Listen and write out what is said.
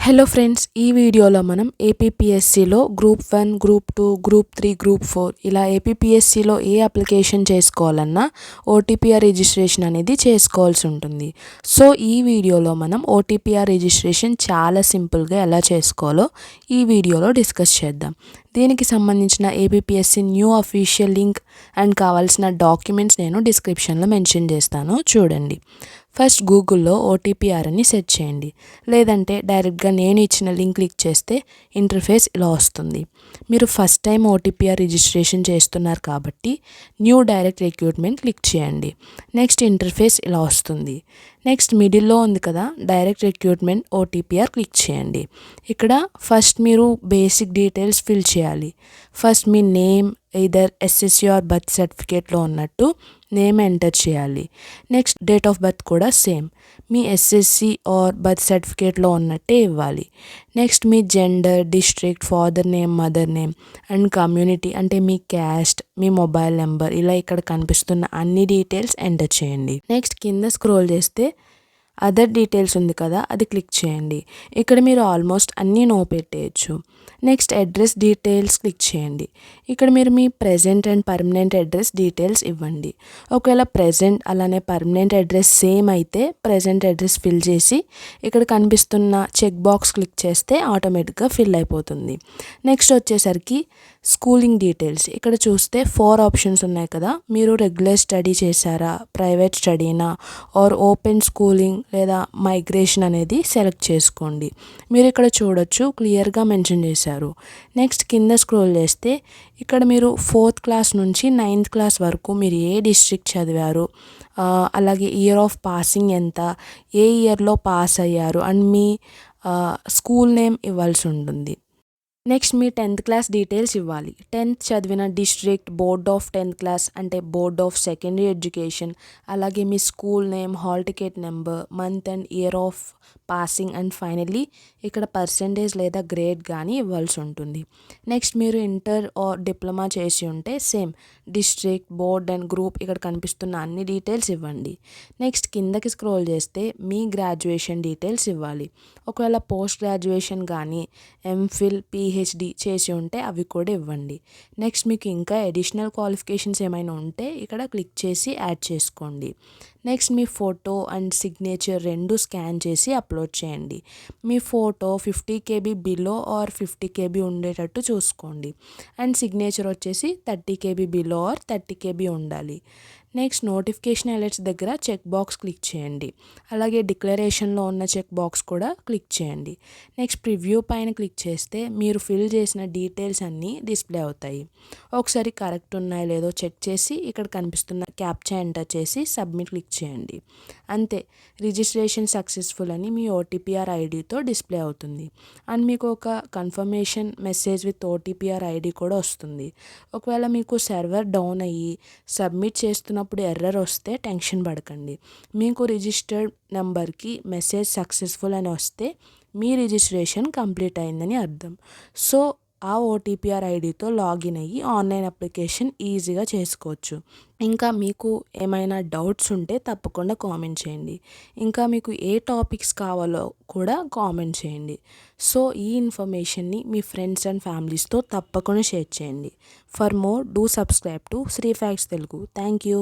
Hello friends, ఈ వీడియోలో మనం ఏపీపీఎస్సీలో గ్రూప్ 1, గ్రూప్ 2, గ్రూప్ 3, గ్రూప్ 4 ఇలా ఏపీపీఎస్సీలో ఏ అప్లికేషన్ చేసుకోవాలన్నా ఓటీపీఆర్ రిజిస్ట్రేషన్ అనేది చేసుకోవాల్సి ఉంటుంది. సో ఈ వీడియోలో మనం ఓటీపీఆర్ రిజిస్ట్రేషన్ చాలా సింపుల్గా ఎలా చేసుకోవాలో ఈ వీడియోలో డిస్కస్ చేద్దాం. దీనికి సంబంధించిన APPSC new official link and కావాల్సిన డాక్యుమెంట్స్ నేను డిస్క్రిప్షన్లో మెన్షన్ చేస్తాను, చూడండి. ఫస్ట్ గూగుల్లో ఓటీపీఆర్ అని సెర్చ్ చేయండి, లేదంటే డైరెక్ట్గా నేను ఇచ్చిన లింక్ క్లిక్ చేస్తే ఇంటర్ఫేస్ ఇలా వస్తుంది. మీరు ఫస్ట్ టైం ఓటీపీఆర్ రిజిస్ట్రేషన్ చేస్తున్నారు కాబట్టి న్యూ డైరెక్ట్ రిక్రూట్మెంట్ క్లిక్ చేయండి. నెక్స్ట్ ఇంటర్ఫేస్ ఇలా వస్తుంది. నెక్స్ట్ మిడిల్లో ఉంది కదా డైరెక్ట్ రిక్రూట్మెంట్ ఓటీపీఆర్ క్లిక్ చేయండి. ఇక్కడ ఫస్ట్ మీరు బేసిక్ డీటెయిల్స్ ఫిల్ చేయాలి. First me name either SSC or birth సర్టిఫికేట్లో ఉన్నట్టు నేమ్ ఎంటర్ చేయాలి. నెక్స్ట్ డేట్ ఆఫ్ బర్త్ కూడా same me SSC or birth సర్టిఫికేట్లో ఉన్నట్టే ఇవ్వాలి. Next me gender, district, father name, mother name and community అంటే మీ caste, మీ mobile number ఇలా ఇక్కడ కనిపిస్తున్న అన్ని డీటెయిల్స్ ఎంటర్ చేయండి. నెక్స్ట్ కింద స్క్రోల్ చేస్తే అదర్ డీటెయిల్స్ ఉంది కదా, అది క్లిక్ చేయండి. ఇక్కడ మీరు ఆల్మోస్ట్ అన్నీ నో పెట్టేయచ్చు. నెక్స్ట్ అడ్రస్ డీటెయిల్స్ క్లిక్ చేయండి. ఇక్కడ మీరు మీ present and permanent address details ఇవ్వండి. ఒకవేళ ప్రెజెంట్ అలానే పర్మనెంట్ అడ్రస్ సేమ్ అయితే ప్రెజెంట్ అడ్రస్ ఫిల్ చేసి ఇక్కడ కనిపిస్తున్న చెక్ బాక్స్ క్లిక్ చేస్తే ఆటోమేటిక్గా ఫిల్ అయిపోతుంది. నెక్స్ట్ వచ్చేసరికి స్కూలింగ్ డీటెయిల్స్ ఇక్కడ చూస్తే 4 ఆప్షన్స్ ఉన్నాయి కదా, మీరు రెగ్యులర్ స్టడీ చేశారా, ప్రైవేట్ స్టడీనా ఆర్ ఓపెన్ స్కూలింగ్ లేదా మైగ్రేషన్ అనేది సెలెక్ట్ చేసుకోండి. మీరు ఇక్కడ చూడొచ్చు క్లియర్గా మెన్షన్ చేశారు. నెక్స్ట్ కింద స్క్రోల్ చేస్తే ఇక్కడ మీరు 4th క్లాస్ నుంచి 9th క్లాస్ వరకు మీరు ఏ డిస్ట్రిక్ట్ చదివారు, అలాగే ఇయర్ ఆఫ్ పాసింగ్ ఎంత, ఏ ఇయర్లో పాస్ అయ్యారు అండ్ మీ స్కూల్ నేమ్ ఇవ్వాల్సి ఉంటుంది. నెక్స్ట్ మీ 10th క్లాస్ డీటెయిల్స్ ఇవ్వాలి. 10th చదివిన district, board of 10th class అంటే బోర్డ్ ఆఫ్ సెకండరీ ఎడ్యుకేషన్, అలాగే మీ school name, hall ticket number, month and year of passing and finally ఇక్కడ percentage లేదా grade కానీ ఇవ్వాల్సి ఉంటుంది. నెక్స్ట్ మీరు ఇంటర్ ఆర్ డిప్లొమా చేసి ఉంటే same district, board and group ఇక్కడ కనిపిస్తున్న అన్ని డీటెయిల్స్ ఇవ్వండి. నెక్స్ట్ కిందకి స్క్రోల్ చేస్తే మీ గ్రాడ్యుయేషన్ డీటెయిల్స్ ఇవ్వాలి. ఒకవేళ పోస్ట్ గ్రాడ్యుయేషన్ కానీ ఎంఫిల్, పిహెచ్డి చేసి ఉంటే అవి కూడా ఇవ్వండి. నెక్స్ట్ మీకు ఇంకా అడిషనల్ క్వాలిఫికేషన్స్ ఏమైనా ఉంటే ఇక్కడ క్లిక్ చేసి యాడ్ చేసుకోండి. నెక్స్ట్ మీ ఫోటో అండ్ సిగ్నేచర్ రెండు స్కాన్ చేసి అప్లోడ్ చేయండి. మీ photo 50 KB below or 50 KB ఉండేటట్టు చూసుకోండి అండ్ సిగ్నేచర్ వచ్చేసి 30 KB బిలో ఆర్ 30 KB ఉండాలి. నెక్స్ట్ నోటిఫికేషన్ అలర్ట్స్ దగ్గర చెక్ బాక్స్ క్లిక్ చేయండి. అలాగే డిక్లరేషన్లో ఉన్న చెక్ బాక్స్ కూడా క్లిక్ చేయండి. నెక్స్ట్ ప్రివ్యూ పైన క్లిక్ చేస్తే మీరు ఫిల్ చేసిన డీటెయిల్స్ అన్నీ డిస్ప్లే అవుతాయి. ఒకసారి కరెక్ట్ ఉన్నాయో లేదో చెక్ చేసి ఇక్కడ కనిపిస్తున్న క్యాప్చా ఎంటర్ చేసి సబ్మిట్ క్లిక్ చేయండి. అంతే, రిజిస్ట్రేషన్ సక్సెస్ఫుల్ అని మీ ఓటీపీఆర్ ఐడితో డిస్ప్లే అవుతుంది అండ్ మీకు ఒక confirmation message with OTPR ID కూడా వస్తుంది. ఒకవేళ మీకు సర్వర్ డౌన్ అయ్యి సబ్మిట్ చేస్తున్నప్పుడు ఎర్రర్ వస్తే టెన్షన్ పడకండి. మీకు రిజిస్టర్డ్ నెంబర్కి మెసేజ్ సక్సెస్ఫుల్ అని వస్తే మీ రిజిస్ట్రేషన్ కంప్లీట్ అయిందని అర్థం. సో ఆ ఓటీపీఆర్ ఐడితో లాగిన్ అయ్యి ఆన్లైన్ అప్లికేషన్ ఈజీగా చేసుకోవచ్చు. ఇంకా మీకు ఏమైనా డౌట్స్ ఉంటే తప్పకుండా కామెంట్ చేయండి. ఇంకా మీకు ఏ టాపిక్స్ కావాలో కూడా కామెంట్ చేయండి. సో ఈ ఇన్ఫర్మేషన్ని మీ ఫ్రెండ్స్ అండ్ ఫ్యామిలీస్తో తప్పకుండా షేర్ చేయండి. For more do subscribe to Sri facts Telugu. Thank you.